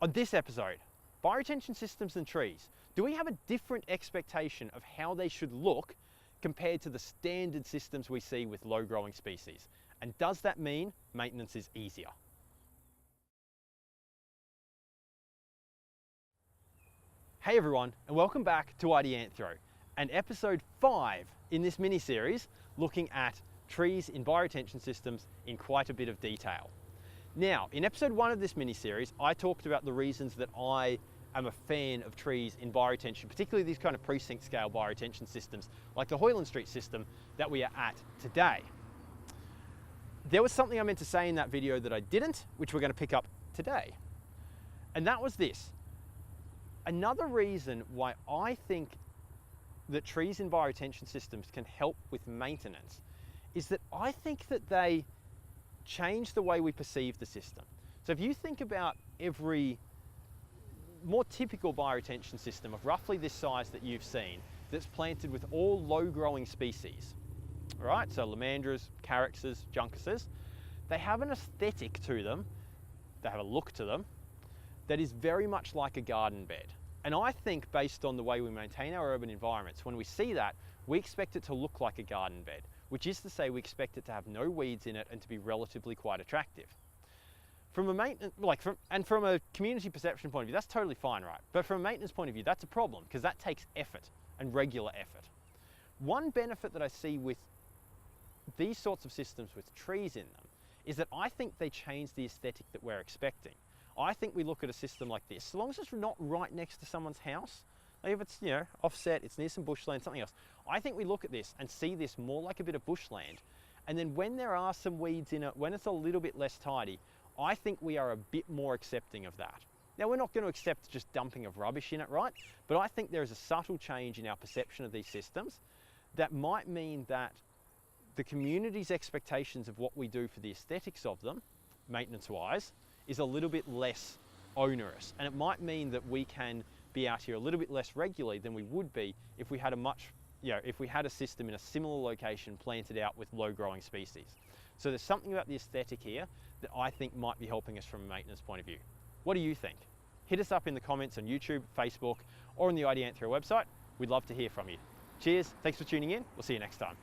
On this episode, bioretention systems and trees. Do we have a different expectation of how they should look compared to the standard systems we see with low-growing species? And does that mean maintenance is easier? Hey everyone, and welcome back to Ideanthro, and episode 5 in this mini-series looking at trees in bioretention systems in quite a bit of detail. Now, in episode 1 of this mini-series, I talked about the reasons that I am a fan of trees in bioretention, particularly these kind of precinct scale bioretention systems, like the Hoyland Street system that we are at today. There was something I meant to say in that video that I didn't, which we're going to pick up today. And that was this. Another reason why I think that trees in bioretention systems can help with maintenance is that I think that they change the way we perceive the system. So if you think about every more typical bioretention system of roughly this size that you've seen, that's planted with all low-growing species, all right? So lomandras, caryxes, juncuses, they have an aesthetic to them, they have a look to them, that is very much like a garden bed. And I think based on the way we maintain our urban environments, when we see that, we expect it to look like a garden bed, which is to say we expect it to have no weeds in it and to be relatively quite attractive. From a maintenance, from a community perception point of view, that's totally fine, right? But from a maintenance point of view, that's a problem because that takes effort and regular effort. One benefit that I see with these sorts of systems with trees in them is that I think they change the aesthetic that we're expecting. I think we look at a system like this, so long as it's not right next to someone's house, like if it's, offset, it's near some bushland, something else. I think we look at this and see this more like a bit of bushland. And then when there are some weeds in it, when it's a little bit less tidy, I think we are a bit more accepting of that. Now, we're not going to accept just dumping of rubbish in it, right? But I think there is a subtle change in our perception of these systems that might mean that the community's expectations of what we do for the aesthetics of them, maintenance-wise, is a little bit less onerous. And it might mean that we can be out here a little bit less regularly than we would be if we had a system in a similar location planted out with low-growing species. So there's something about the aesthetic here that I think might be helping us from a maintenance point of view. What do you think? Hit us up in the comments on YouTube, Facebook, or on the Ideanthro website. We'd love to hear from you. Cheers, thanks for tuning in. We'll see you next time.